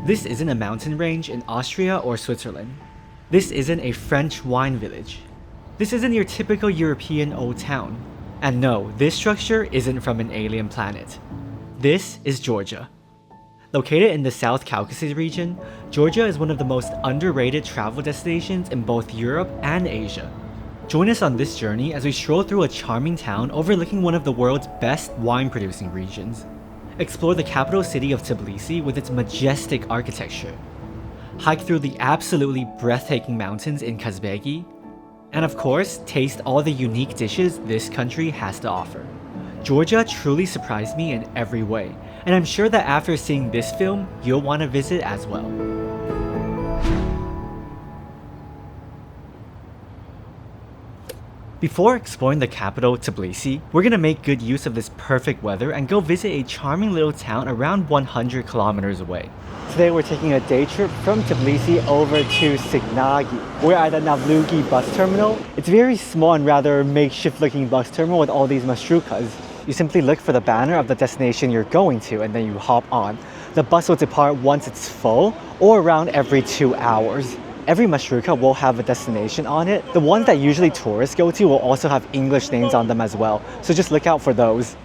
This isn't a mountain range in Austria or Switzerland. This isn't a French wine village. This isn't your typical European old town. And no, this structure isn't from an alien planet. This is Georgia. Located in the South Caucasus region, Georgia is one of the most underrated travel destinations in both Europe and Asia. Join us on this journey as we stroll through a charming town overlooking one of the world's best wine-producing regions. Explore the capital city of Tbilisi with its majestic architecture. Hike through the absolutely breathtaking mountains in Kazbegi. And of course, taste all the unique dishes this country has to offer. Georgia truly surprised me in every way, and I'm sure that after seeing this film, you'll want to visit as well. Before exploring the capital, Tbilisi, we're gonna make good use of this perfect weather and go visit a charming little town around 100 kilometers away. Today we're taking a day trip from Tbilisi over to Sighnaghi. We're at the Overlooking bus terminal. It's a very small and rather makeshift looking bus terminal with all these marshrukas. You simply look for the banner of the destination you're going to and then you hop on. The bus will depart once it's full or around every 2 hours. Every mashruka will have a destination on it. The ones that usually tourists go to will also have English names on them as well, so just look out for those.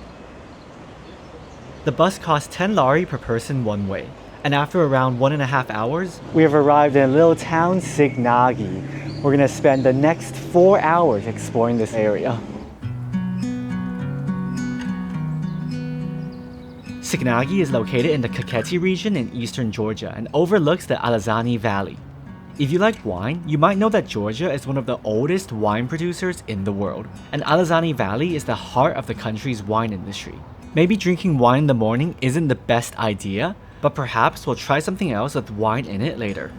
The bus costs 10 lari per person one way, and after around 1.5 hours, we have arrived in a little town, Sighnaghi. We're gonna spend the next 4 hours exploring this area. Sighnaghi is located in the Kakheti region in eastern Georgia and overlooks the Alazani Valley. If you like wine, you might know that Georgia is one of the oldest wine producers in the world, and Alazani Valley is the heart of the country's wine industry. Maybe drinking wine in the morning isn't the best idea, but perhaps we'll try something else with wine in it later.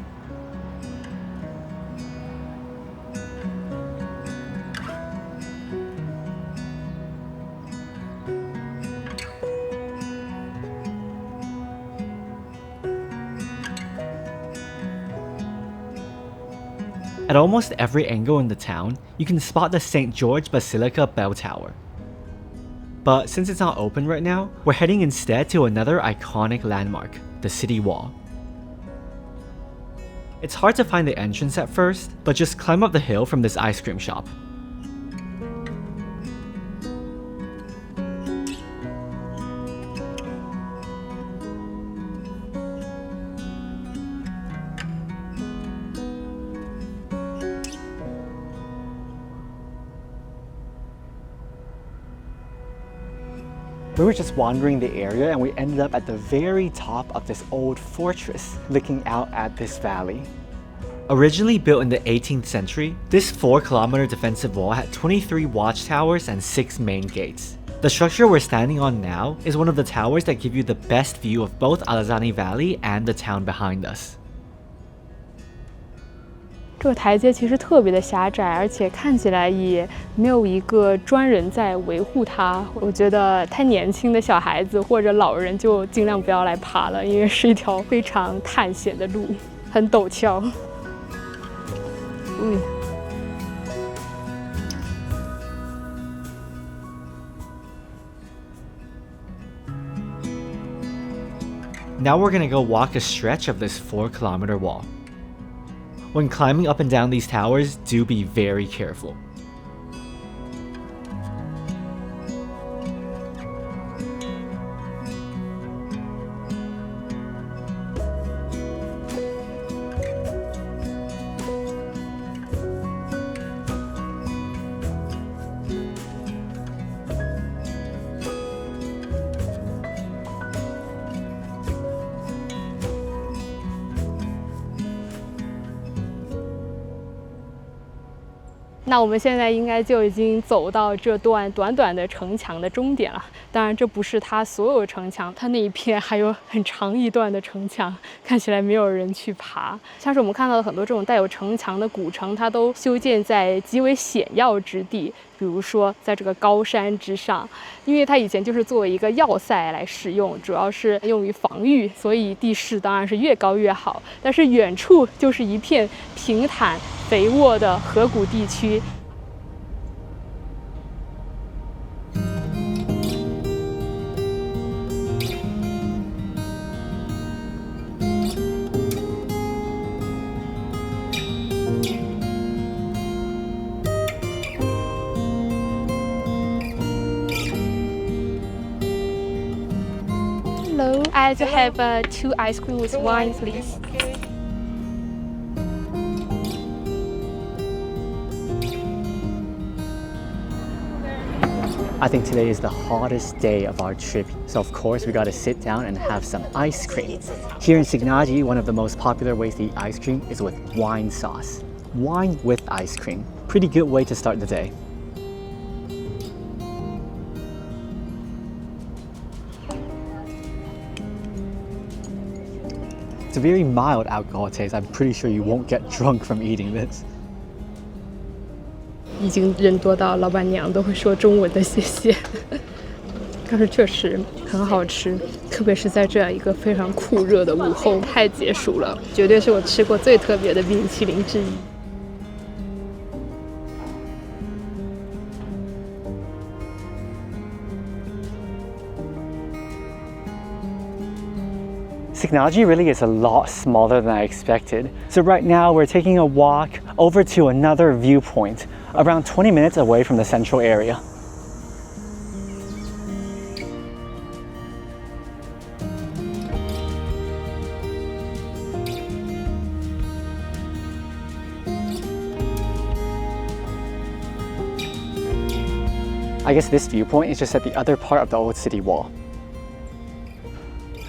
At almost every angle in the town, you can spot the St. George Basilica bell tower. But since it's not open right now, we're heading instead to another iconic landmark, the city wall. It's hard to find the entrance at first, but just climb up the hill from this ice cream shop. We were just wandering the area and we ended up at the very top of this old fortress, looking out at this valley. Originally built in the 18th century, this 4-kilometer defensive wall had 23 watchtowers and 6 main gates. The structure we're standing on now is one of the towers that give you the best view of both Alazani Valley and the town behind us. 这个台阶其实特别的狭窄，而且看起来也没有一个专人在维护它。我觉得太年轻的小孩子或者老人就尽量不要来爬了，因为是一条非常探险的路，很陡峭。Now we're gonna go walk a stretch of this 4-kilometer wall. When climbing up and down these towers, do be very careful. Now 那我们现在应该就已经走到这段短短的城墙的终点了。当然，这不是它所有城墙，它那一片还有很长一段的城墙，看起来没有人去爬。像是我们看到的很多这种带有城墙的古城，它都修建在极为险要之地。比如说，在这个高山之上，因为它以前就是作为一个要塞来使用，主要是用于防御，所以地势当然是越高越好。但是远处就是一片平坦肥沃的河谷地区。like to have 2 ice cream with wine, please. I think today is the hottest day of our trip, so of course we gotta sit down and have some ice cream. Here in Sighnaghi, one of the most popular ways to eat ice cream is with wine sauce. Wine with ice cream. Pretty good way to start the day. It's a very mild alcohol taste. I'm pretty sure you won't get drunk from eating this. 已经人多到老板娘都会说中文的谢谢，但是确实很好吃，特别是在这样一个非常酷热的午后，太解暑了，绝对是我吃过最特别的冰淇淋之一。Sighnaghi really is a lot smaller than I expected. So right now we're taking a walk over to another viewpoint, around 20 minutes away from the central area. I guess this viewpoint is just at the other part of the old city wall.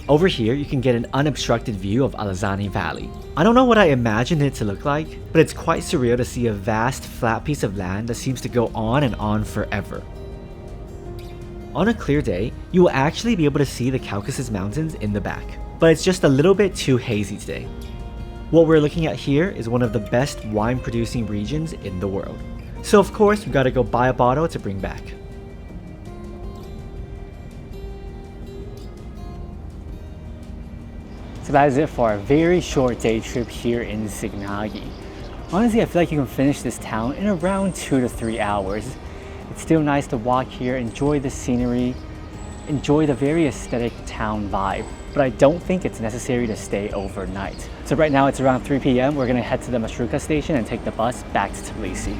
Over here, you can get an unobstructed view of Alazani Valley. I don't know what I imagined it to look like, but it's quite surreal to see a vast, flat piece of land that seems to go on and on forever. On a clear day, you will actually be able to see the Caucasus Mountains in the back, but it's just a little bit too hazy today. What we're looking at here is one of the best wine-producing regions in the world. So of course, we gotta go buy a bottle to bring back. So that is it for a very short day trip here in Sighnaghi. Honestly, I feel like you can finish this town in around 2 to 3 hours. It's still nice to walk here, enjoy the scenery, enjoy the very aesthetic town vibe, but I don't think it's necessary to stay overnight. So right now it's around 3 p.m. We're gonna head to the Marshrutka station and take the bus back to Tbilisi.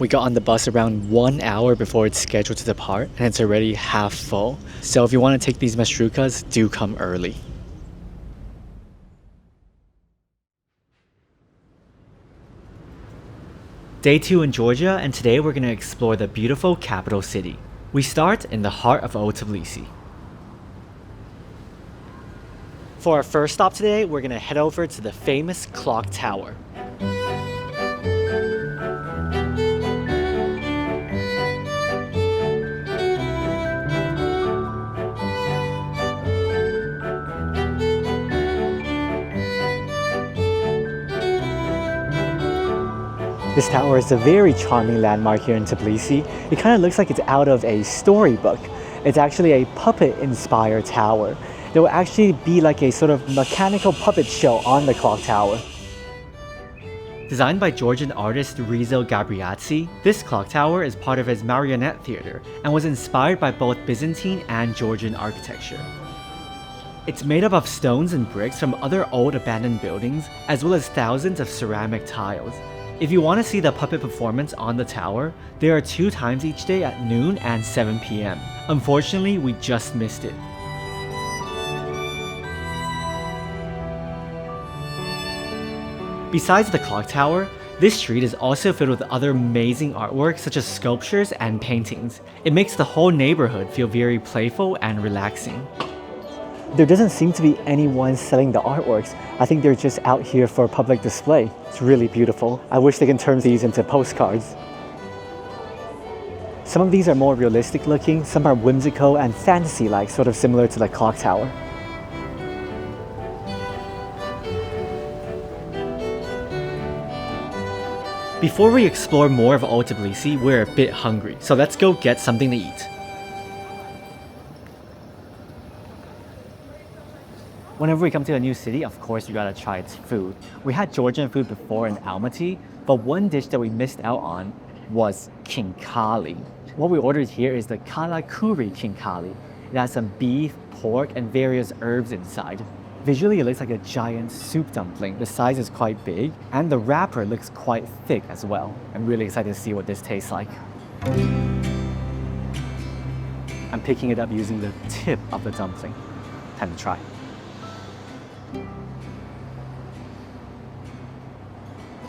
We got on the bus around 1 hour before it's scheduled to depart, and it's already half full. So if you want to take these Marshrukas, do come early. Day 2 in Georgia, and today we're going to explore the beautiful capital city. We start in the heart of Old Tbilisi. For our first stop today, we're going to head over to the famous clock tower. This tower is a very charming landmark here in Tbilisi. It kind of looks like it's out of a storybook. It's actually a puppet-inspired tower. There will actually be like a sort of mechanical puppet show on the clock tower. Designed by Georgian artist Rizzo Gabriazzi, this clock tower is part of his marionette theater and was inspired by both Byzantine and Georgian architecture. It's made up of stones and bricks from other old abandoned buildings, as well as thousands of ceramic tiles. If you want to see the puppet performance on the tower, there are 2 times each day at noon and 7 p.m. Unfortunately, we just missed it. Besides the clock tower, this street is also filled with other amazing artwork such as sculptures and paintings. It makes the whole neighborhood feel very playful and relaxing. There doesn't seem to be anyone selling the artworks. I think they're just out here for public display. It's really beautiful. I wish they can turn these into postcards. Some of these are more realistic looking, some are whimsical and fantasy-like, sort of similar to the clock tower. Before we explore more of Old Tbilisi, we're a bit hungry, so let's go get something to eat. Whenever we come to a new city, of course, you gotta try its food. We had Georgian food before in Almaty, but one dish that we missed out on was khinkali. What we ordered here is the kalakuri khinkali. It has some beef, pork, and various herbs inside. Visually, it looks like a giant soup dumpling. The size is quite big, and the wrapper looks quite thick as well. I'm really excited to see what this tastes like. I'm picking it up using the tip of the dumpling. Time to try.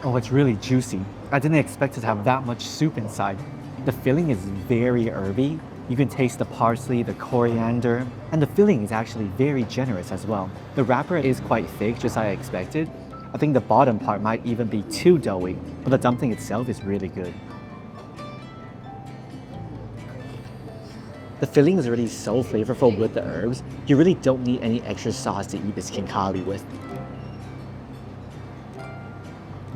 Oh, it's really juicy. I didn't expect it to have that much soup inside. The filling is very herby. You can taste the parsley, the coriander, and the filling is actually very generous as well. The wrapper is quite thick, just as I expected. I think the bottom part might even be too doughy, but the dumpling itself is really good. The filling is already so flavorful with the herbs, you really don't need any extra sauce to eat this khinkali with.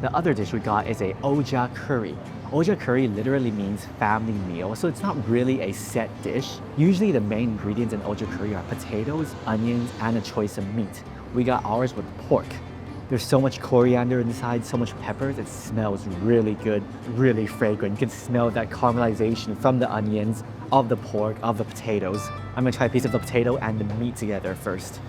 The other dish we got is a oja curry. Oja curry literally means family meal, so it's not really a set dish. Usually the main ingredients in oja curry are potatoes, onions, and a choice of meat. We got ours with pork. There's so much coriander inside, so much peppers, it smells really good, really fragrant. You can smell that caramelization from the onions, of the pork, of the potatoes. I'm gonna try a piece of the potato and the meat together first.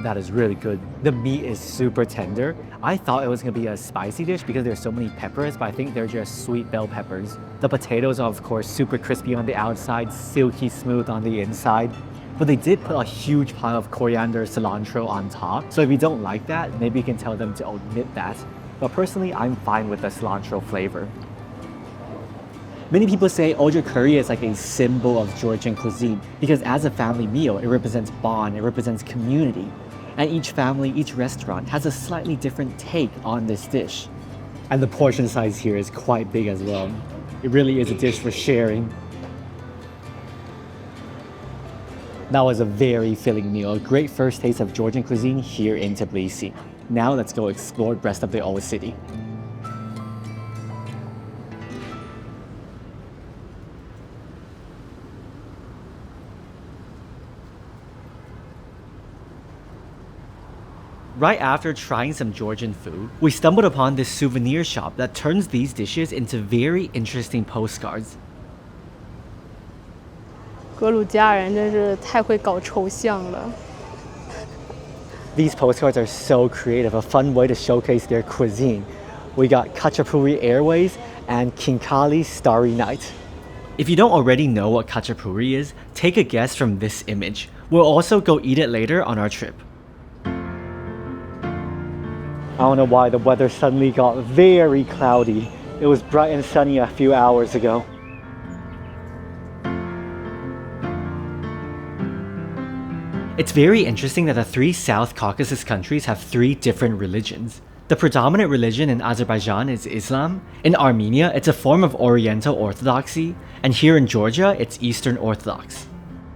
That is really good. The meat is super tender. I thought it was gonna be a spicy dish because there's so many peppers, but I think they're just sweet bell peppers. The potatoes are of course super crispy on the outside, silky smooth on the inside. But they did put a huge pile of coriander, cilantro on top. So if you don't like that, maybe you can tell them to omit that. But personally, I'm fine with the cilantro flavor. Many people say oja curry is like a symbol of Georgian cuisine because as a family meal, it represents bond, it represents community. And each family, each restaurant has a slightly different take on this dish. And the portion size here is quite big as well. It really is a dish for sharing. That was a very filling meal, a great first taste of Georgian cuisine here in Tbilisi. Now let's go explore the rest of the old city. Right after trying some Georgian food, we stumbled upon this souvenir shop that turns these dishes into very interesting postcards. 格鲁吉亚人真是太会搞抽象了。 These postcards are so creative, a fun way to showcase their cuisine. We got Khachapuri Airways and Khinkali Starry Night. If you don't already know what Khachapuri is, take a guess from this image. We'll also go eat it later on our trip. I don't know why the weather suddenly got very cloudy. It was bright and sunny a few hours ago. It's very interesting that the three South Caucasus countries have three different religions. The predominant religion in Azerbaijan is Islam, in Armenia it's a form of Oriental Orthodoxy, and here in Georgia it's Eastern Orthodox.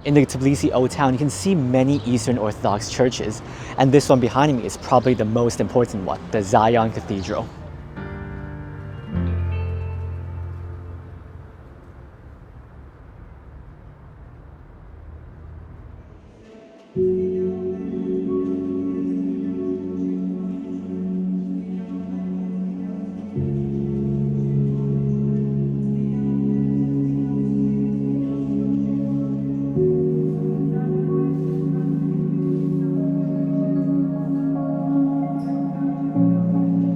In the Tbilisi Old Town, you can see many Eastern Orthodox churches, and this one behind me is probably the most important one, the Zion Cathedral.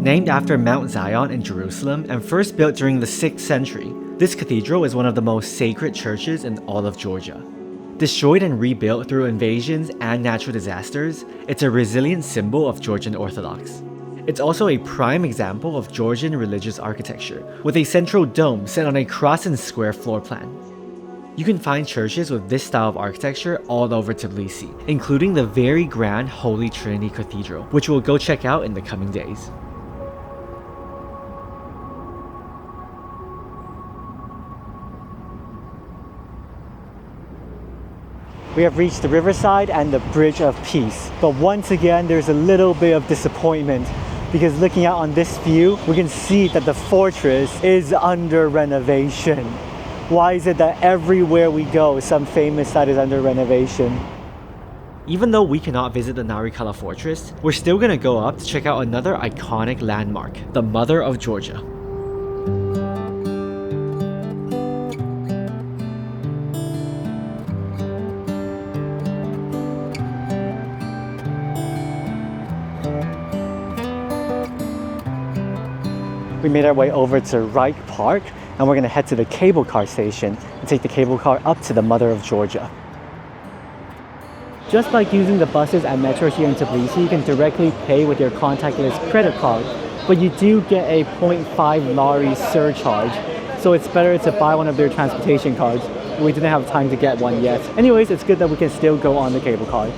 Named after Mount Zion in Jerusalem and first built during the 6th century, this cathedral is one of the most sacred churches in all of Georgia. Destroyed and rebuilt through invasions and natural disasters, it's a resilient symbol of Georgian Orthodox. It's also a prime example of Georgian religious architecture, with a central dome set on a cross and square floor plan. You can find churches with this style of architecture all over Tbilisi, including the very grand Holy Trinity Cathedral, which we'll go check out in the coming days. We have reached the riverside and the Bridge of Peace, but once again there's a little bit of disappointment because looking out on this view, we can see that the fortress is under renovation. Why is it that everywhere we go, some famous site is under renovation? Even though we cannot visit the Narikala fortress, we're still gonna go up to check out another iconic landmark, the Mother of Georgia. We made our way over to Wright Park, and we're gonna head to the cable car station and take the cable car up to the Mother of Georgia. Just like using the buses and metro here in Tbilisi, you can directly pay with your contactless credit card, but you do get a 0.5 lari surcharge, so it's better to buy one of their transportation cards. We didn't have time to get one yet. Anyways, it's good that we can still go on the cable car.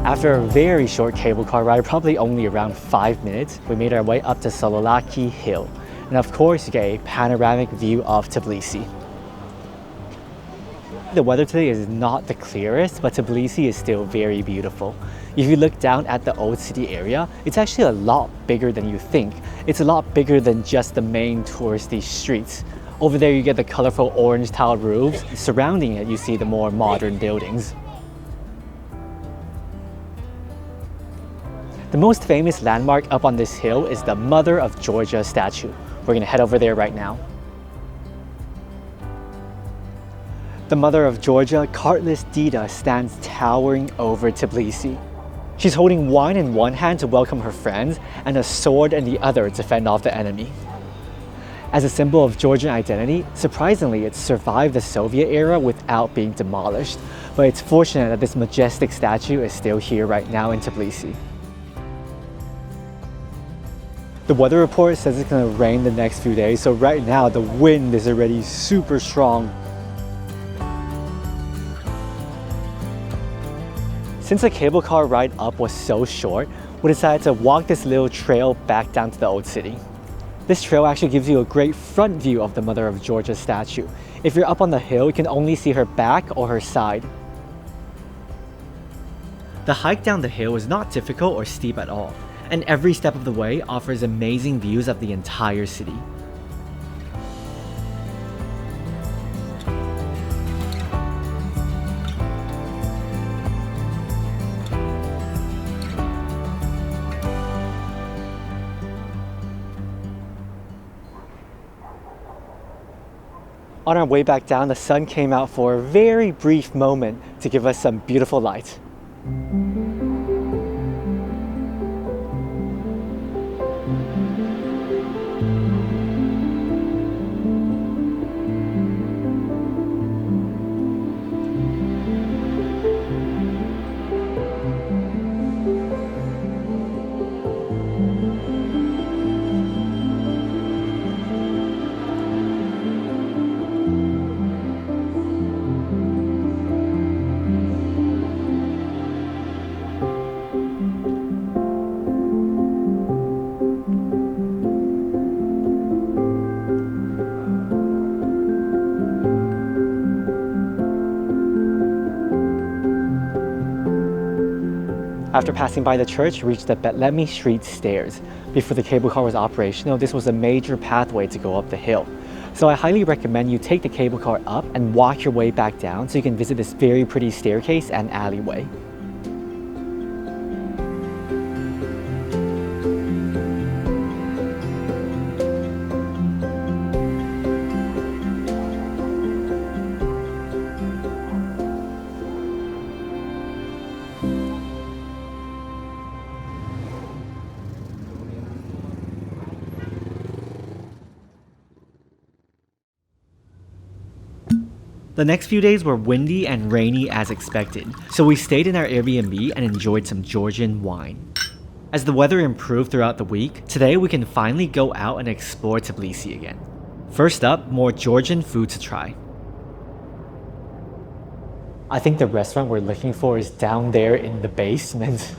After a very short cable car ride, probably only around 5 minutes, we made our way up to Sighnaghi Hill. And of course, you get a panoramic view of Tbilisi. The weather today is not the clearest, but Tbilisi is still very beautiful. If you look down at the old city area, it's actually a lot bigger than you think. It's a lot bigger than just the main touristy streets. Over there, you get the colorful orange tiled roofs. Surrounding it, you see the more modern buildings. The most famous landmark up on this hill is the Mother of Georgia statue. We're gonna head over there right now. The Mother of Georgia, cartless Dida, stands towering over Tbilisi. She's holding wine in one hand to welcome her friends and a sword in the other to fend off the enemy. As a symbol of Georgian identity, surprisingly, it survived the Soviet era without being demolished. But it's fortunate that this majestic statue is still here right now in Tbilisi. The weather report says it's gonna rain the next few days, so right now the wind is already super strong. Since the cable car ride up was so short, we decided to walk this little trail back down to the old city. This trail actually gives you a great front view of the Mother of Georgia statue. If you're up on the hill, you can only see her back or her side. The hike down the hill is not difficult or steep at all, and every step of the way offers amazing views of the entire city. On our way back down, the sun came out for a very brief moment to give us some beautiful light. After passing by the church, we reached the Betlemi Street stairs. Before the cable car was operational, this was a major pathway to go up the hill. So I highly recommend you take the cable car up and walk your way back down so you can visit this very pretty staircase and alleyway. The next few days were windy and rainy as expected, so we stayed in our Airbnb and enjoyed some Georgian wine. As the weather improved throughout the week, today we can finally go out and explore Tbilisi again. First up, more Georgian food to try. I think the restaurant we're looking for is down there in the basement.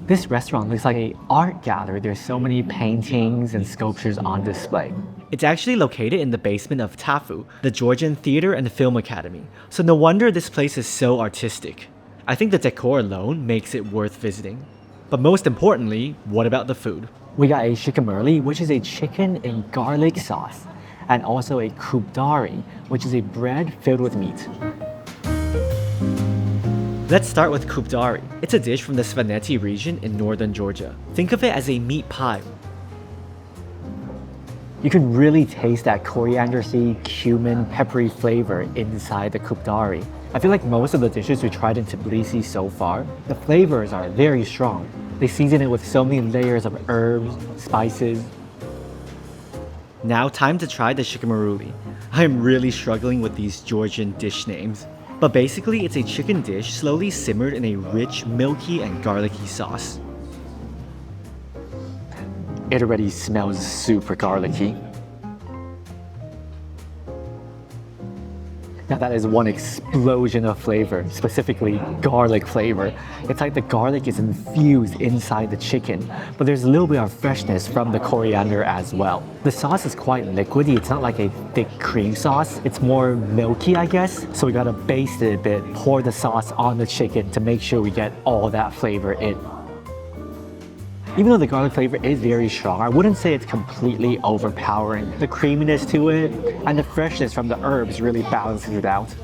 This restaurant looks like an art gallery. There's so many paintings and sculptures on display. It's actually located in the basement of TAFU, the Georgian Theatre and Film Academy, so no wonder this place is so artistic. I think the decor alone makes it worth visiting. But most importantly, what about the food? We got a shikimurli, which is a chicken in garlic sauce, and also a kubdari, which is a bread filled with meat. Let's start with kubdari. It's a dish from the Sighnaghi region in northern Georgia. Think of it as a meat pie. You can really taste that coriander seed, cumin, peppery flavor inside the kubdari. I feel like most of the dishes we tried in Tbilisi so far, the flavors are very strong. They season it with so many layers of herbs, spices. Now time to try the shikimurli. I'm really struggling with these Georgian dish names. But basically, it's a chicken dish slowly simmered in a rich, milky, and garlicky sauce. It already smells super garlicky. Now that is one explosion of flavor, specifically garlic flavor. It's like the garlic is infused inside the chicken, but there's a little bit of freshness from the coriander as well. The sauce is quite liquidy. It's not like a thick cream sauce. It's more milky, I guess. So we gotta baste it a bit, pour the sauce on the chicken to make sure we get all that flavor in. Even though the garlic flavor is very strong, I wouldn't say it's completely overpowering. The creaminess to it and the freshness from the herbs really balances it out.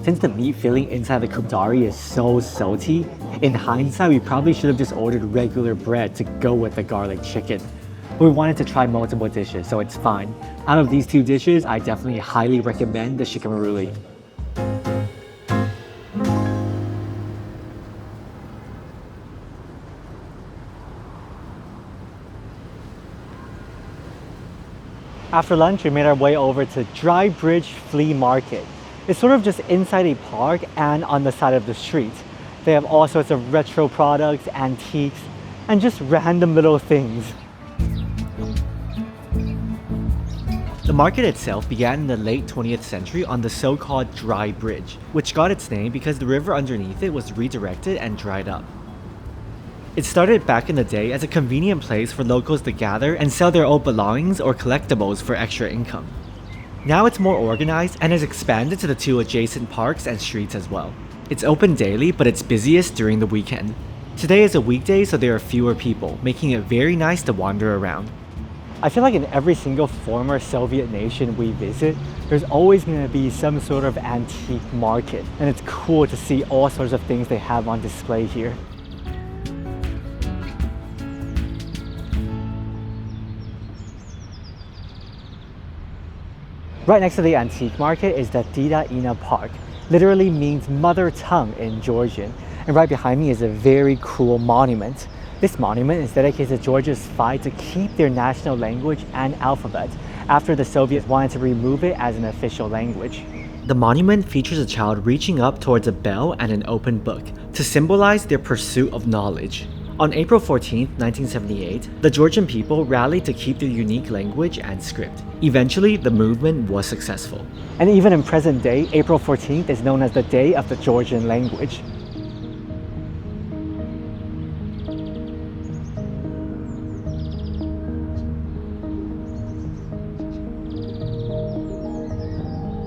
Since the meat filling inside the kubdari is so salty, in hindsight we probably should have just ordered regular bread to go with the garlic chicken. But we wanted to try multiple dishes, so it's fine. Out of these two dishes, I definitely highly recommend the shikimurli. After lunch, we made our way over to Dry Bridge Flea Market. It's sort of just inside a park and on the side of the street. They have all sorts of retro products, antiques, and just random little things. The market itself began in the late 20th century on the so-called Dry Bridge, which got its name because the river underneath it was redirected and dried up. It started back in the day as a convenient place for locals to gather and sell their old belongings or collectibles for extra income. Now it's more organized and has expanded to the two adjacent parks and streets as well. It's open daily, but it's busiest during the weekend. Today is a weekday, so there are fewer people, making it very nice to wander around. I feel like in every single former Soviet nation we visit, there's always going to be some sort of antique market, and it's cool to see all sorts of things they have on display here. Right next to the antique market is the Tbilisi Park. Literally means mother tongue in Georgian. And right behind me is a very cool monument. This monument is dedicated to Georgia's fight to keep their national language and alphabet after the Soviets wanted to remove it as an official language. The monument features a child reaching up towards a bell and an open book to symbolize their pursuit of knowledge. On April 14, 1978, the Georgian people rallied to keep their unique language and script. Eventually, the movement was successful. And even in present day, April 14th is known as the Day of the Georgian Language.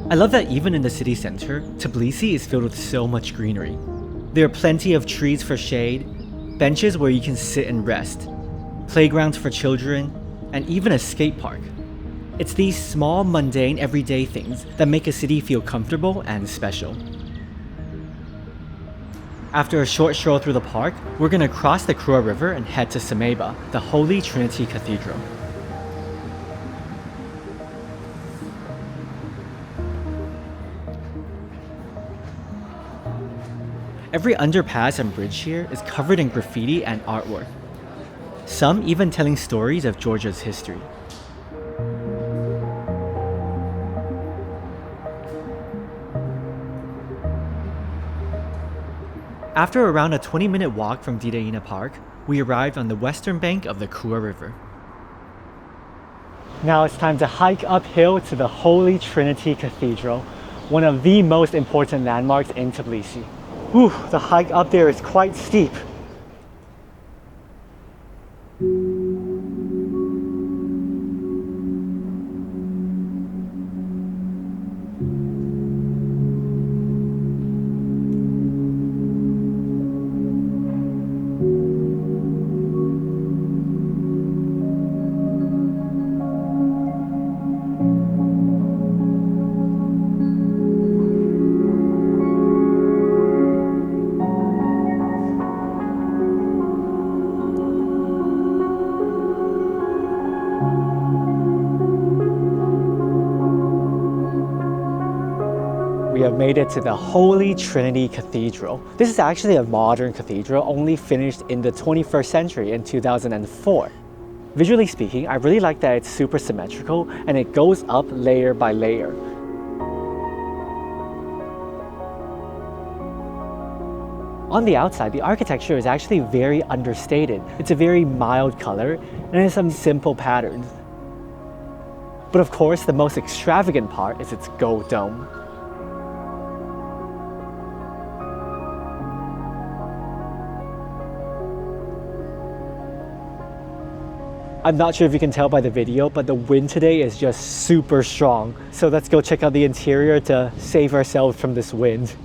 I love that even in the city center, Tbilisi is filled with so much greenery. There are plenty of trees for shade, benches where you can sit and rest, playgrounds for children, and even a skate park. It's these small, mundane, everyday things that make a city feel comfortable and special. After a short stroll through the park, we're gonna cross the Krua River and head to Sameba, the Holy Trinity Cathedral. Every underpass and bridge here is covered in graffiti and artwork, some even telling stories of Georgia's history. After around a 20-minute walk from Tbilisi Park, we arrived on the western bank of the Krua River. Now it's time to hike uphill to the Holy Trinity Cathedral. one of the most important landmarks in Tbilisi. Whew, the hike up there is quite steep. We have made it to the Holy Trinity Cathedral. This is actually a modern cathedral, only finished in the 21st century in 2004. Visually speaking, I really like that it's super symmetrical and it goes up layer by layer. On the outside, the architecture is actually very understated. It's a very mild color and it has some simple patterns. But of course, the most extravagant part is its gold dome. I'm not sure if you can tell by the video, but the wind today is just super strong. So let's go check out the interior to save ourselves from this wind.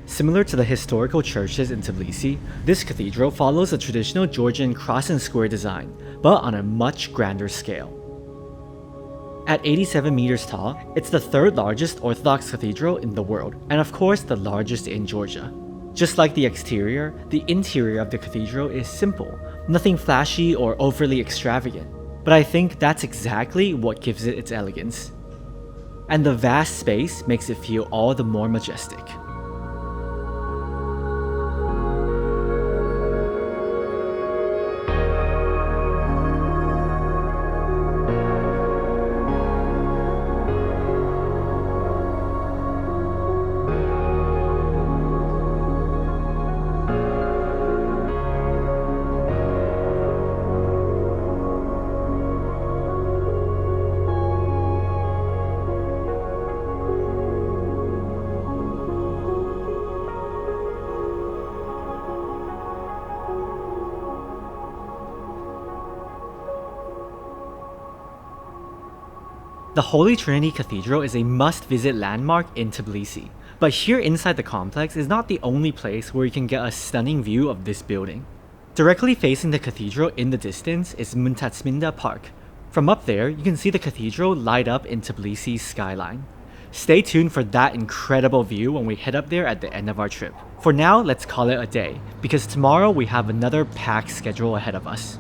Similar to the historical churches in Tbilisi, this cathedral follows a traditional Georgian cross and square design, but on a much grander scale. At 87 meters tall, it's the third largest Orthodox cathedral in the world, and of course the largest in Georgia. Just like the exterior, the interior of the cathedral is simple, nothing flashy or overly extravagant. But I think that's exactly what gives it its elegance. And the vast space makes it feel all the more majestic. The Holy Trinity Cathedral is a must-visit landmark in Tbilisi, but here inside the complex is not the only place where you can get a stunning view of this building. Directly facing the cathedral in the distance is Mtatsminda Park. From up there, you can see the cathedral light up in Tbilisi's skyline. Stay tuned for that incredible view when we head up there at the end of our trip. For now, let's call it a day, because tomorrow we have another packed schedule ahead of us.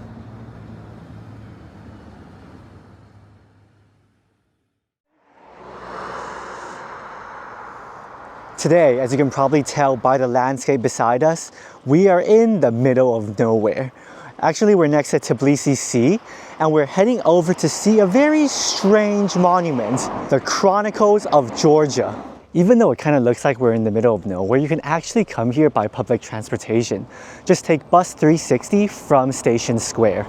Today, as you can probably tell by the landscape beside us, we are in the middle of nowhere. Actually, we're next to Tbilisi Sea, and we're heading over to see a very strange monument, the Chronicles of Georgia. Even though it kind of looks like we're in the middle of nowhere, you can actually come here by public transportation. Just take bus 360 from Station Square.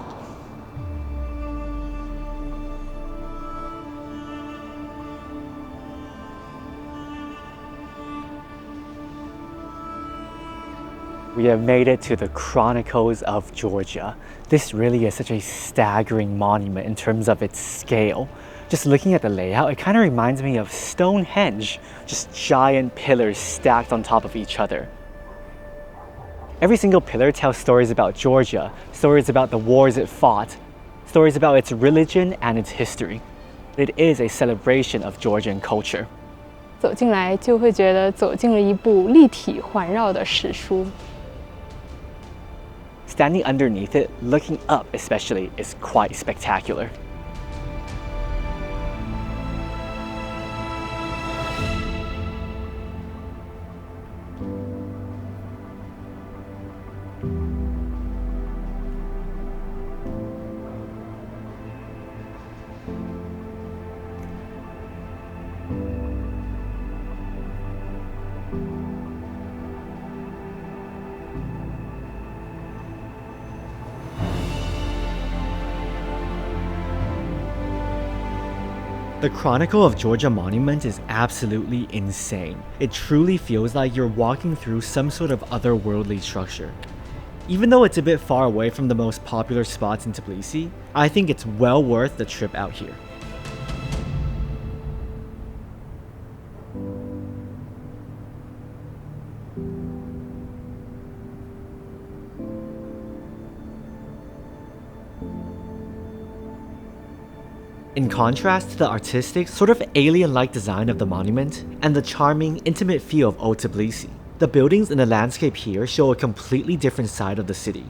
We have made it to the Chronicles of Georgia. This really is such a staggering monument in terms of its scale. Just looking at the layout, it kind of reminds me of Stonehenge, just giant pillars stacked on top of each other. Every single pillar tells stories about Georgia, stories about the wars it fought, stories about its religion and its history. It is a celebration of Georgian culture. 走进来就会觉得走进了一部立体环绕的史书。 Standing underneath it, looking up especially, is quite spectacular. The Chronicle of Georgia monument is absolutely insane. It truly feels like you're walking through some sort of otherworldly structure. Even though it's a bit far away from the most popular spots in Tbilisi, I think it's well worth the trip out here. In contrast to the artistic, sort of alien-like design of the monument and the charming, intimate feel of Old Tbilisi, the buildings in the landscape here show a completely different side of the city.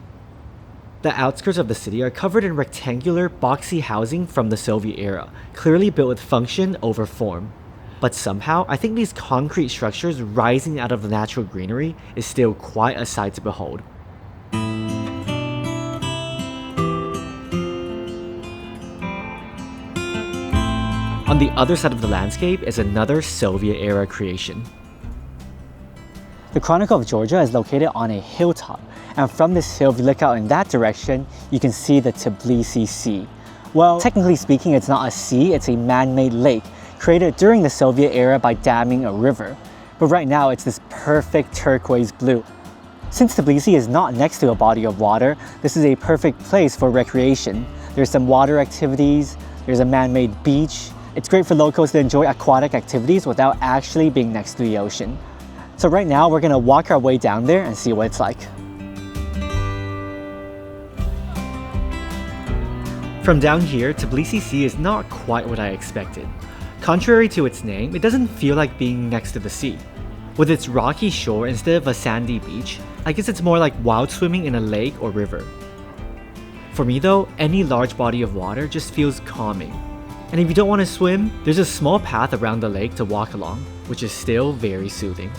The outskirts of the city are covered in rectangular, boxy housing from the Soviet era, clearly built with function over form. But somehow, I think these concrete structures rising out of the natural greenery is still quite a sight to behold. On the other side of the landscape is another Soviet-era creation. The Chronicle of Georgia is located on a hilltop, and from this hill, if you look out in that direction, you can see the Tbilisi Sea. Well, technically speaking, it's not a sea, it's a man-made lake, created during the Soviet era by damming a river. But right now, it's this perfect turquoise blue. Since Tbilisi is not next to a body of water, this is a perfect place for recreation. There's some water activities, there's a man-made beach. It's great for locals to enjoy aquatic activities without actually being next to the ocean. So right now, we're gonna walk our way down there and see what it's like. From down here, Tbilisi Sea is not quite what I expected. Contrary to its name, it doesn't feel like being next to the sea. With its rocky shore instead of a sandy beach, I guess it's more like wild swimming in a lake or river. For me though, any large body of water just feels calming. And if you don't want to swim, there's a small path around the lake to walk along, which is still very soothing.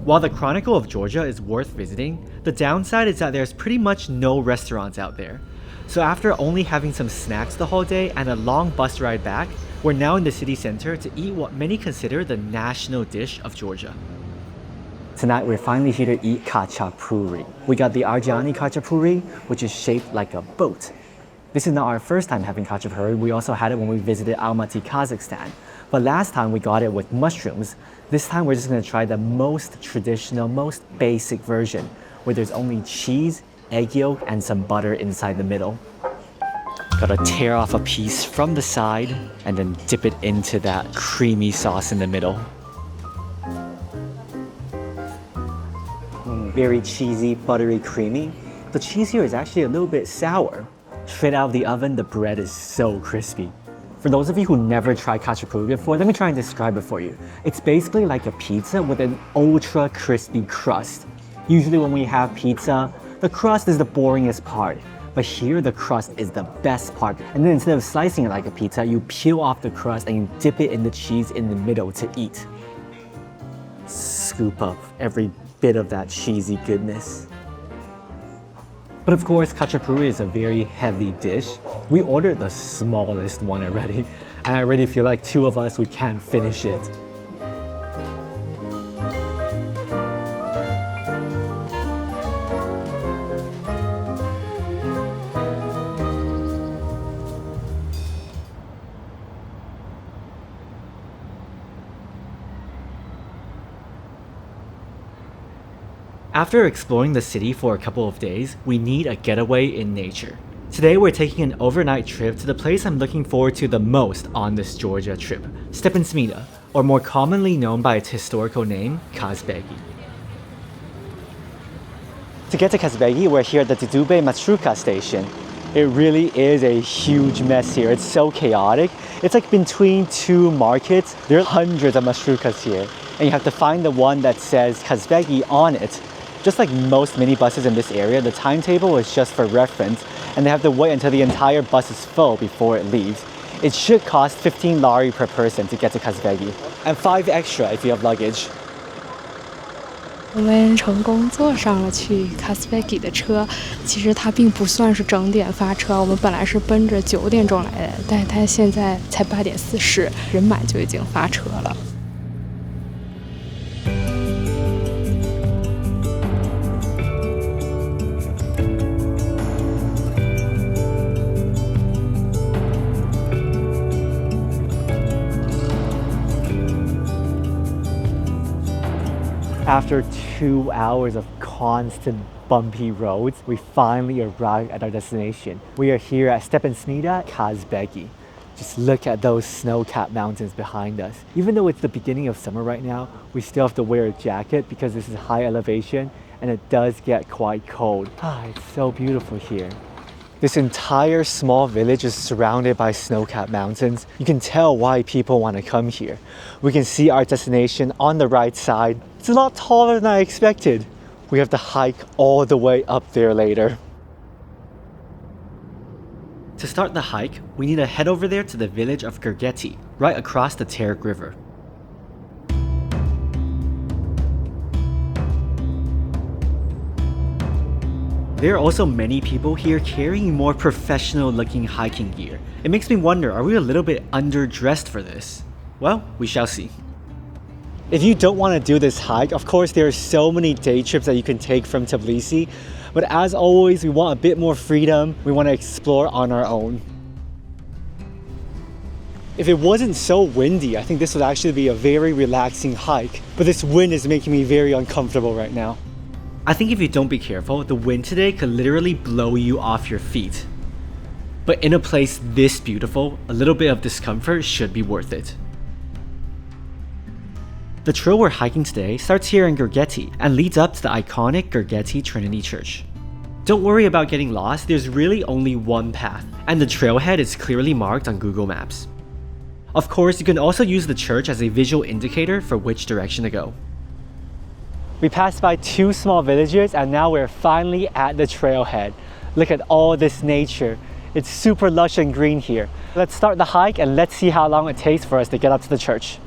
While the Chronicle of Georgia is worth visiting, the downside is that there's pretty much no restaurants out there. So after only having some snacks the whole day and a long bus ride back, we're now in the city center to eat what many consider the national dish of Georgia. Tonight we're finally here to eat khachapuri. We got the Arjani khachapuri, which is shaped like a boat. This is not our first time having khachapuri. We also had it when we visited Almaty, Kazakhstan. But last time we got it with mushrooms. This time we're just gonna try the most traditional, most basic version, where there's only cheese, egg yolk, and some butter inside the middle. Gotta tear off a piece from the side and then dip it into that creamy sauce in the middle. Very cheesy, buttery, creamy. The cheese here is actually a little bit sour. Straight out of the oven, the bread is so crispy. For those of you who never tried khachapuri before, let me try and describe it for you. It's basically like a pizza with an ultra crispy crust. Usually when we have pizza, the crust is the boringest part. But here, the crust is the best part. And then instead of slicing it like a pizza, you peel off the crust and you dip it in the cheese in the middle to eat. Scoop up every bit of that cheesy goodness. But of course, khachapuri is a very heavy dish. We ordered the smallest one already, and I already feel like two of us, we can't finish it. After exploring the city for a couple of days, we need a getaway in nature. Today we're taking an overnight trip to the place I'm looking forward to the most on this Georgia trip, Tbilisi, or more commonly known by its historical name, Kazbegi. To get to Kazbegi, we're here at the Dudube Marshrutka station. It really is a huge mess here. It's so chaotic. It's like between two markets. There are hundreds of marshrukas here, and you have to find the one that says Kazbegi on it. Just like most minibuses in this area, the timetable is just for reference, and they have to wait until the entire bus is full before it leaves. It should cost 15 lari per person to get to Kazbegi, and 5 extra if you have luggage. 我们成功坐上了去 Kazbegi 的车，其实它并不算是整点发车，我们本来是奔着9点钟来的，但是它现在才8点40，人满就已经发车了。After 2 hours of constant bumpy roads, we finally arrived at our destination. We are here at Mtatsminda Kazbegi. Just look at those snow-capped mountains behind us. Even though it's the beginning of summer right now, we still have to wear a jacket because this is high elevation and it does get quite cold. It's so beautiful here. This entire small village is surrounded by snow-capped mountains. You can tell why people want to come here. We can see our destination on the right side. It's a lot taller than I expected. We have to hike all the way up there later. To start the hike, we need to head over there to the village of Gergeti, right across the Terek River. There are also many people here carrying more professional looking hiking gear. It makes me wonder, are we a little bit underdressed for this? Well, we shall see. If you don't want to do this hike, of course there are so many day trips that you can take from Tbilisi, but as always, we want a bit more freedom. We want to explore on our own. If it wasn't so windy, I think this would actually be a very relaxing hike, but this wind is making me very uncomfortable right now. I think if you don't be careful, the wind today could literally blow you off your feet. But in a place this beautiful, a little bit of discomfort should be worth it. The trail we're hiking today starts here in Gergeti and leads up to the iconic Gergeti Trinity Church. Don't worry about getting lost, there's really only one path, and the trailhead is clearly marked on Google Maps. Of course, you can also use the church as a visual indicator for which direction to go. We passed by 2 small villages and now we're finally at the trailhead. Look at all this nature. It's super lush and green here. Let's start the hike and let's see how long it takes for us to get up to the church.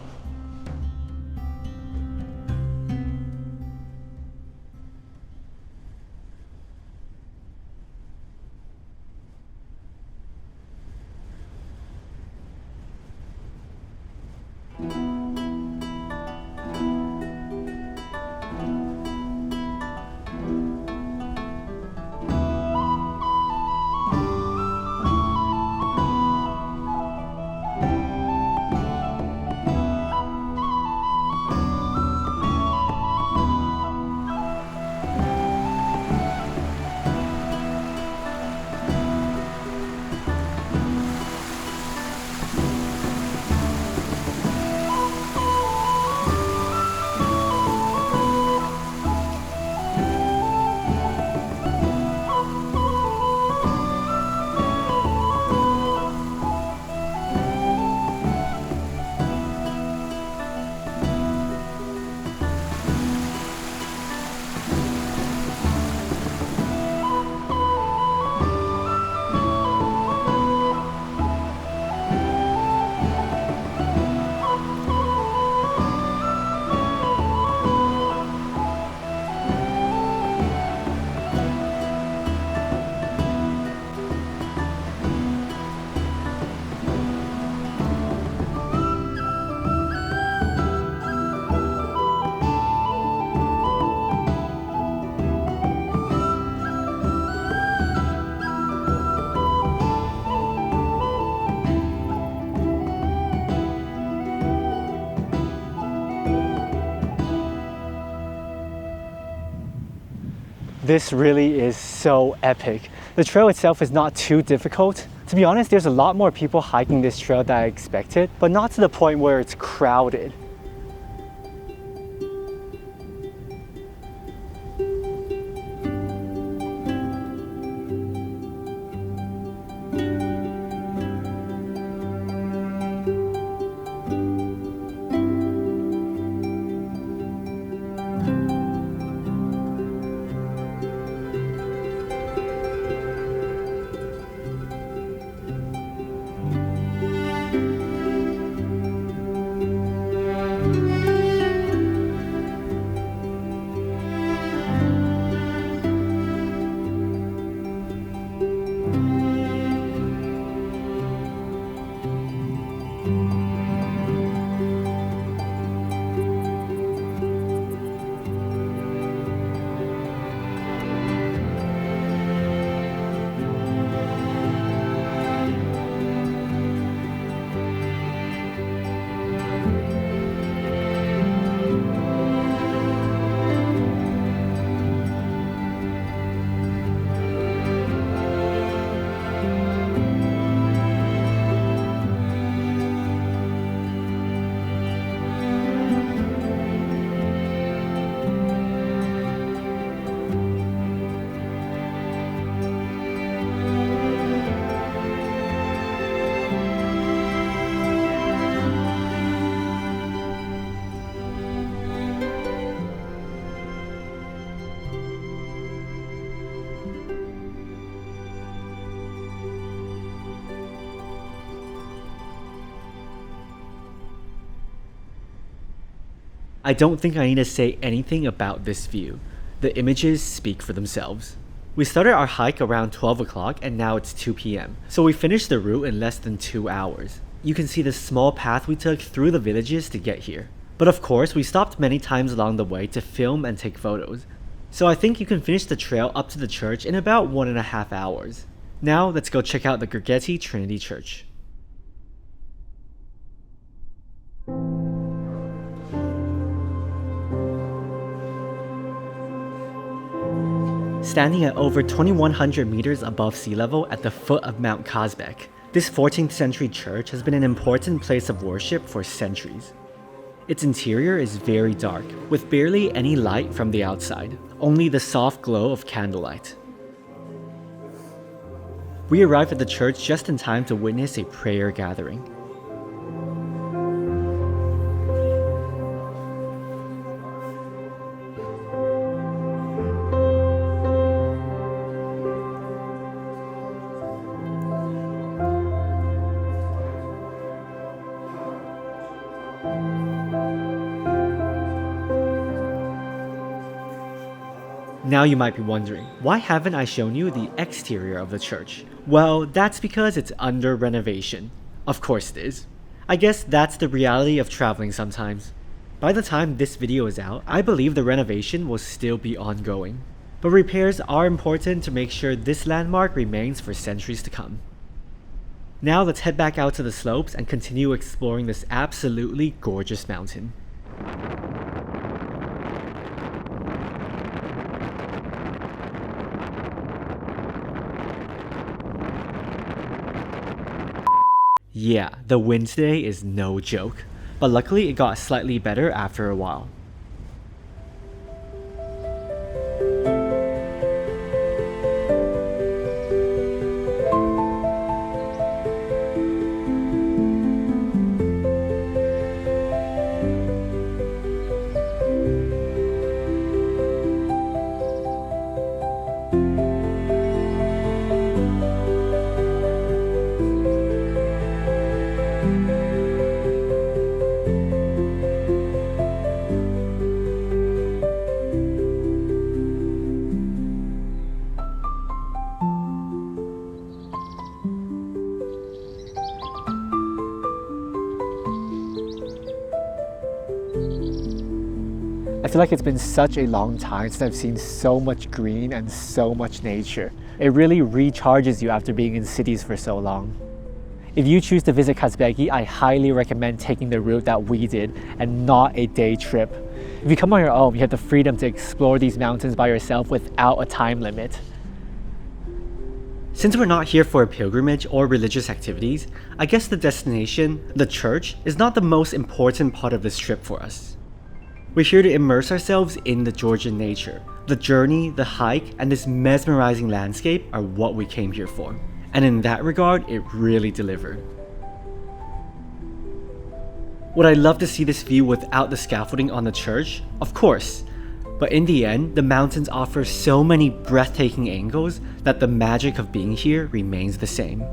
This really is so epic. The trail itself is not too difficult. To be honest, there's a lot more people hiking this trail than I expected, but not to the point where it's crowded. I don't think I need to say anything about this view. The images speak for themselves. We started our hike around 12 o'clock and now it's 2 p.m. So we finished the route in less than 2 hours. You can see the small path we took through the villages to get here. But of course, we stopped many times along the way to film and take photos. So I think you can finish the trail up to the church in about 1.5 hours. Now let's go check out the Gergeti Trinity Church. Standing at over 2,100 meters above sea level at the foot of Mount Kazbegi, this 14th century church has been an important place of worship for centuries. Its interior is very dark, with barely any light from the outside, only the soft glow of candlelight. We arrived at the church just in time to witness a prayer gathering. Now you might be wondering, why haven't I shown you the exterior of the church? Well, that's because it's under renovation. Of course it is. I guess that's the reality of traveling sometimes. By the time this video is out, I believe the renovation will still be ongoing. But repairs are important to make sure this landmark remains for centuries to come. Now let's head back out to the slopes and continue exploring this absolutely gorgeous mountain. Yeah, the wind today is no joke, but luckily it got slightly better after a while. I feel like it's been such a long time since I've seen so much green and so much nature. It really recharges you after being in cities for so long. If you choose to visit Kazbegi, I highly recommend taking the route that we did and not a day trip. If you come on your own, you have the freedom to explore these mountains by yourself without a time limit. Since we're not here for a pilgrimage or religious activities, I guess the destination, the church, is not the most important part of this trip for us. We're here to immerse ourselves in the Georgian nature. The journey, the hike, and this mesmerizing landscape are what we came here for. And in that regard, it really delivered. Would I love to see this view without the scaffolding on the church? Of course. But in the end, the mountains offer so many breathtaking angles that the magic of being here remains the same.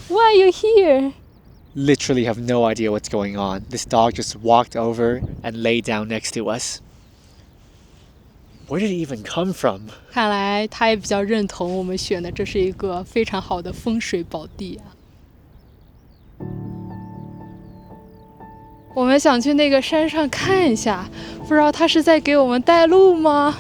Why are you here? Literally have no idea what's going on. This dog just walked over and lay down next to us. Where did it even come from? 看来他也比较认同我们选的这是一个非常好的风水宝地啊。我们想去那个山上看一下，不知道他是在给我们带路吗？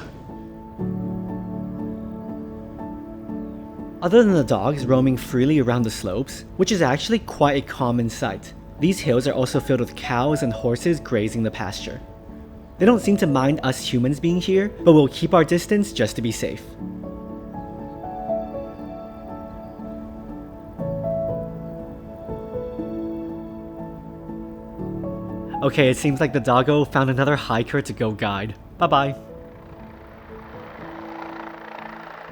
Other than the dogs roaming freely around the slopes, which is actually quite a common sight, these hills are also filled with cows and horses grazing the pasture. They don't seem to mind us humans being here, but we'll keep our distance just to be safe. Okay, it seems like the doggo found another hiker to go guide. Bye-bye.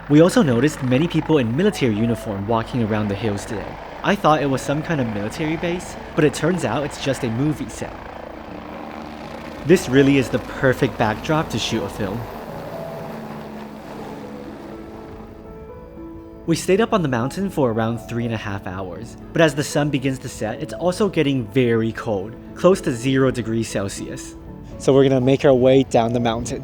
We also noticed many people in military uniform walking around the hills today. I thought it was some kind of military base, but it turns out it's just a movie set. This really is the perfect backdrop to shoot a film. We stayed up on the mountain for around 3.5 hours, but as the sun begins to set, it's also getting very cold, close to 0 degrees Celsius. So we're gonna make our way down the mountain.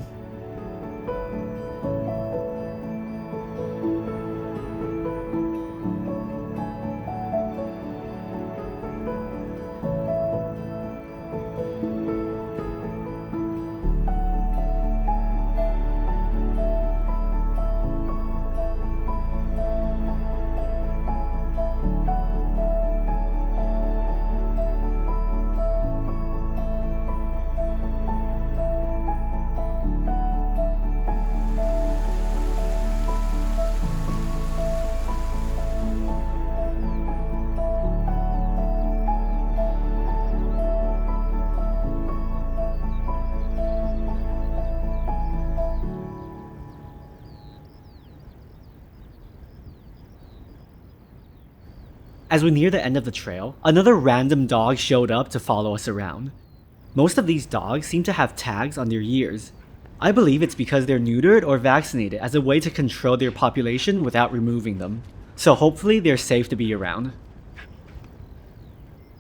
As we near the end of the trail, another random dog showed up to follow us around. Most of these dogs seem to have tags on their ears. I believe it's because they're neutered or vaccinated as a way to control their population without removing them. So hopefully they're safe to be around.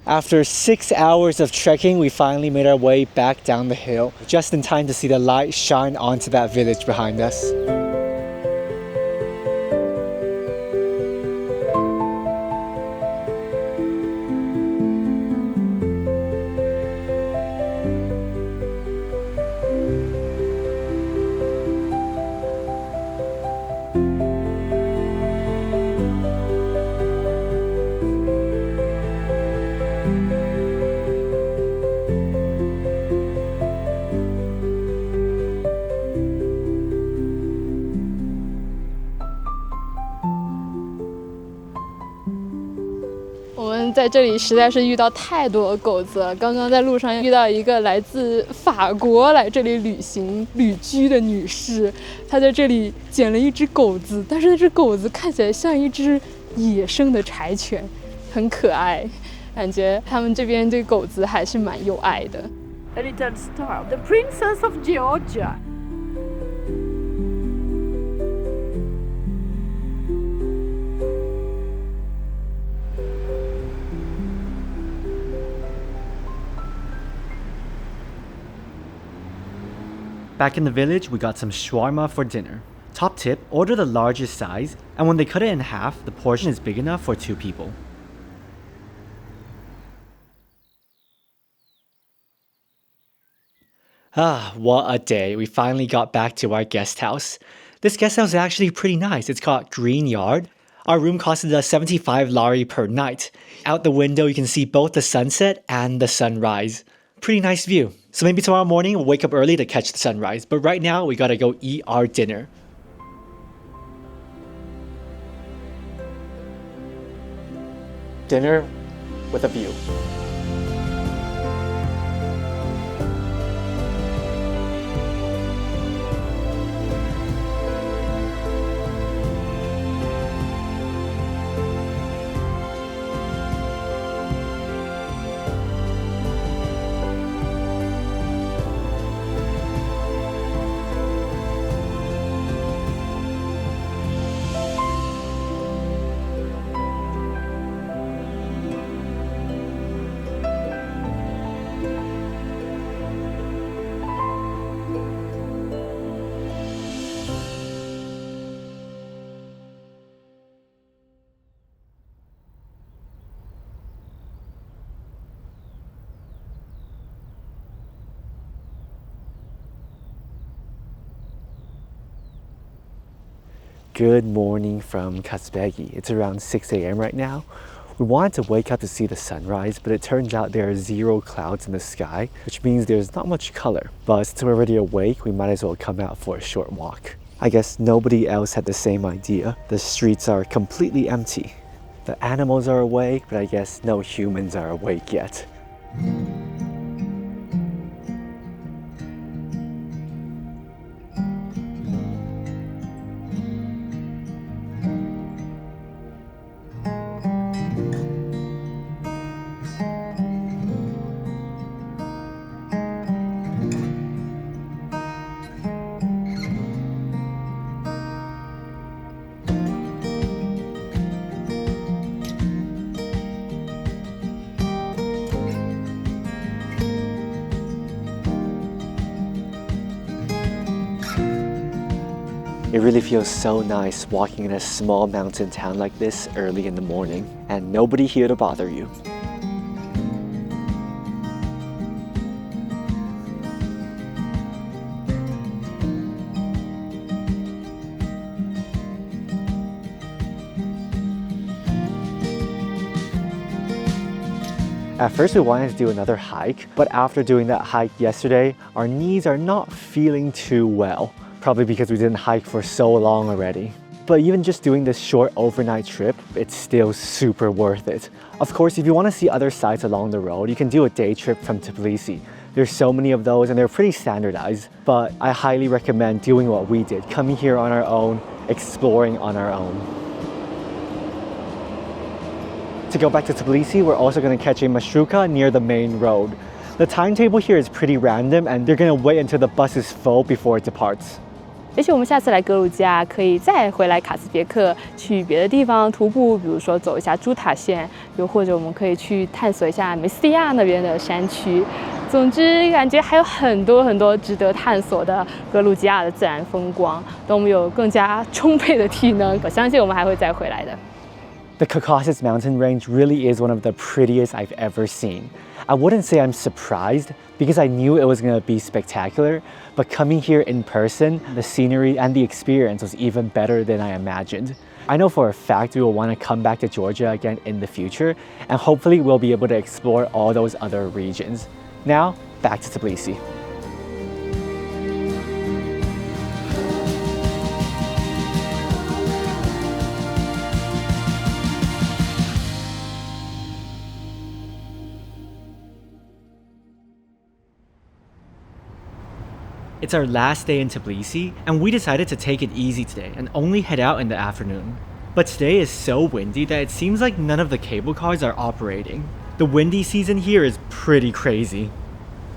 After 6 hours of trekking, we finally made our way back down the hill, just in time to see the light shine onto that village behind us.我们在这里实在是遇到太多的狗子了。刚刚在路上遇到一个来自法国来这里旅居的女士，她在这里捡了一只狗子，但是那只狗子看起来像一只野生的柴犬，很可爱，感觉他们这边对狗子还是蛮有爱的。A little star, the princess of Georgia. Back in the village, we got some shawarma for dinner. Top tip, order the largest size, and when they cut it in half, the portion is big enough for 2 people. What a day. We finally got back to our guest house. This guest house is actually pretty nice. It's called Green Yard. Our room costed us 75 lari per night. Out the window, you can see both the sunset and the sunrise. Pretty nice view. So maybe tomorrow morning we'll wake up early to catch the sunrise. But right now, we gotta go eat our dinner. Dinner with a view. Good morning from Kazbegi. It's around 6 a.m. right now. We wanted to wake up to see the sunrise, but it turns out there are 0 clouds in the sky, which means there's not much color. But since we're already awake, we might as well come out for a short walk. I guess nobody else had the same idea. The streets are completely empty. The animals are awake, but I guess no humans are awake yet. It really feels so nice walking in a small mountain town like this early in the morning, and nobody here to bother you. At first we wanted to do another hike, but after doing that hike yesterday, our knees are not feeling too well. Probably because we didn't hike for so long already. But even just doing this short overnight trip, it's still super worth it. Of course, if you want to see other sites along the road, you can do a day trip from Tbilisi. There's so many of those and they're pretty standardized, but I highly recommend doing what we did, coming here on our own, exploring on our own. To go back to Tbilisi, we're also going to catch a marshrutka near the main road. The timetable here is pretty random and they're going to wait until the bus is full before it departs. 也许我们下次来格鲁吉亚，可以再回来卡斯别克，去别的地方徒步，比如说走一下朱塔县，又或者我们可以去探索一下梅斯蒂亚那边的山区。总之，感觉还有很多值得探索的格鲁吉亚的自然风光。等我们有更加充沛的体能，我相信我们还会再回来的。 The Caucasus mountain range really is one of the prettiest I've ever seen. I wouldn't say I'm surprised because I knew it was going to be spectacular, but coming here in person, the scenery and the experience was even better than I imagined. I know for a fact we will want to come back to Georgia again in the future, and hopefully we'll be able to explore all those other regions. Now, back to Tbilisi. It's our last day in Tbilisi, and we decided to take it easy today and only head out in the afternoon. But today is so windy that it seems like none of the cable cars are operating. The windy season here is pretty crazy.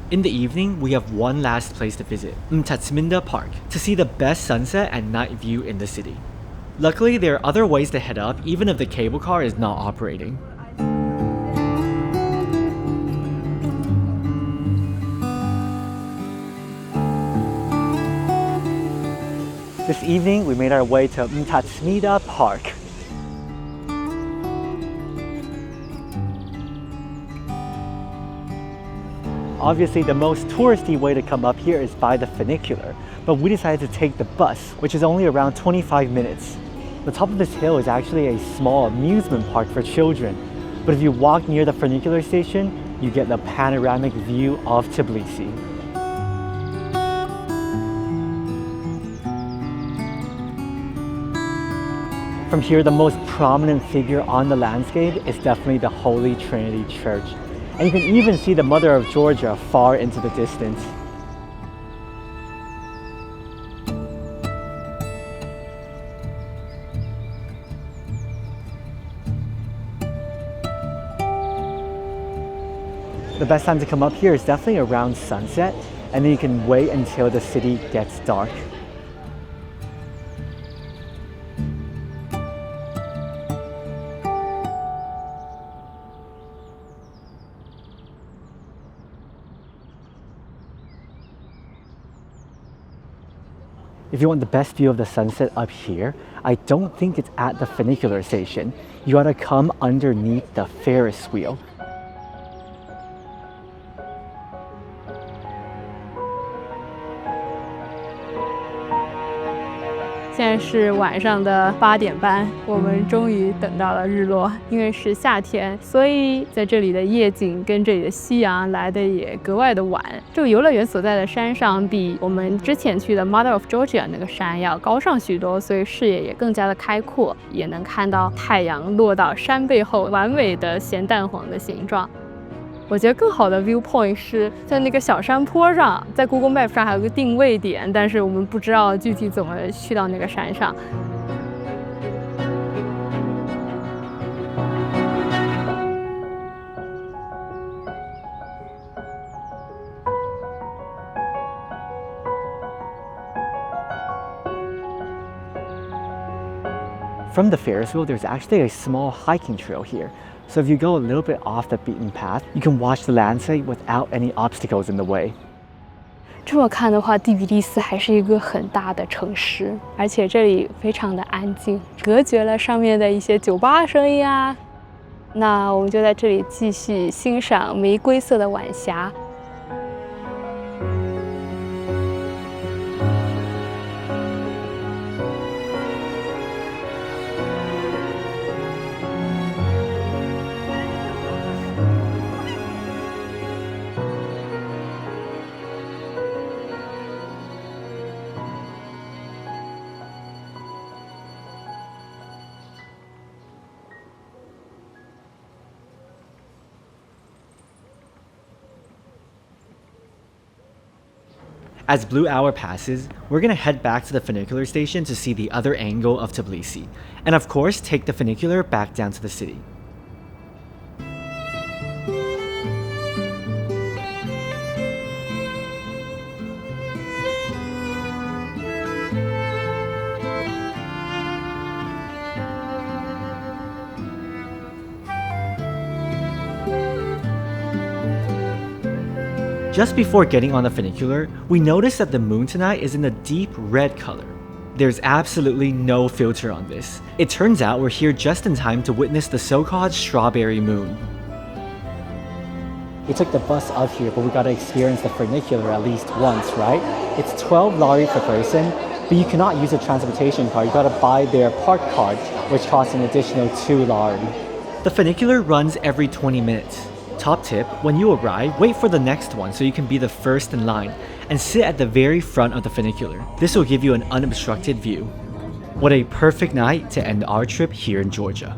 In the evening, we have one last place to visit, Mtatsminda Park, to see the best sunset and night view in the city. Luckily, there are other ways to head up even if the cable car is not operating. This evening, we made our way to Mtatsminda Park. Obviously, the most touristy way to come up here is by the funicular, but we decided to take the bus, which is only around 25 minutes. The top of this hill is actually a small amusement park for children, but if you walk near the funicular station, you get the panoramic view of Tbilisi. From here, the most prominent figure on the landscape is definitely the Holy Trinity Church. And you can even see the Mother of Georgia far into the distance. The best time to come up here is definitely around sunset, and then you can wait until the city gets dark. If you want the best view of the sunset up here, I don't think it's at the funicular station. You gotta come underneath the Ferris wheel. 现在是晚上的8点半，我们终于等到了日落。因为是夏天，所以在这里的夜景跟这里的夕阳来的也格外的晚。这个游乐园所在的山上比我们之前去的 Mother of Georgia 那个山要高上许多，所以视野也更加的开阔，也能看到太阳落到山背后完美的咸蛋黄的形状。 我觉得更好的 viewpoint 是在那个小山坡上，在 Google Map 上还有个定位点，但是我们不知道具体怎么去到那个山上。From the Ferris wheel, there's actually a small hiking trail here. So if you go a little bit off the beaten path, you can watch the landscape without any obstacles in the way. 这么看的话，第比利斯还是一个很大的城市，而且这里非常的安静，隔绝了上面的一些酒吧声音啊。那我们就在这里继续欣赏玫瑰色的晚霞。As Blue Hour passes, we're gonna head back to the funicular station to see the other angle of Tbilisi, and of course take the funicular back down to the city. Just before getting on the funicular, we notice that the moon tonight is in a deep red color. There's absolutely no filter on this. It turns out we're here just in time to witness the so-called strawberry moon. We took the bus up here, but we gotta experience the funicular at least once, right? It's 12 lari per person, but you cannot use a transportation card. You gotta buy their park card, which costs an additional 2 lari. The funicular runs every 20 minutes. Top tip, when you arrive, wait for the next one so you can be the first in line and sit at the very front of the funicular. This will give you an unobstructed view. What a perfect night to end our trip here in Georgia.